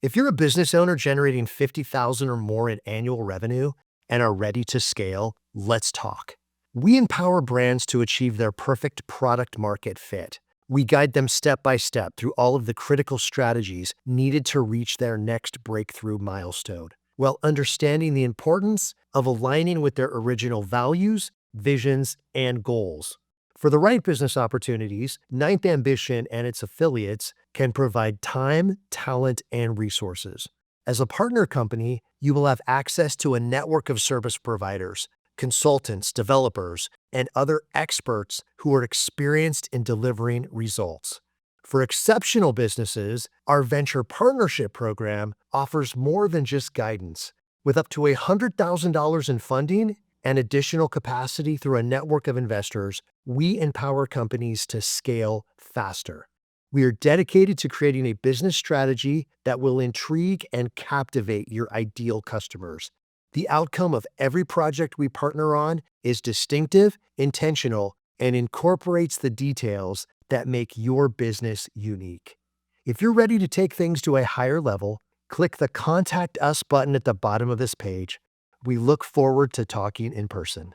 If you're a business owner generating 50,000 or more in annual revenue and are ready to scale, let's talk. We empower brands to achieve their perfect product market fit. We guide them step by step through all of the critical strategies needed to reach their next breakthrough milestone, while understanding the importance of aligning with their original values, visions, and goals. For the right business opportunities, Ninth Ambition and its affiliates can provide time, talent, and resources. As a partner company, you will have access to a network of service providers, consultants, developers, and other experts who are experienced in delivering results. For exceptional businesses, our venture partnership program offers more than just guidance. With up to $100,000 in funding and additional capacity through a network of investors, we empower companies to scale faster. We are dedicated to creating a business strategy that will intrigue and captivate your ideal customers. The outcome of every project we partner on is distinctive, intentional, and incorporates the details that make your business unique. If you're ready to take things to a higher level, click the Contact Us button at the bottom of this page. We look forward to talking in person.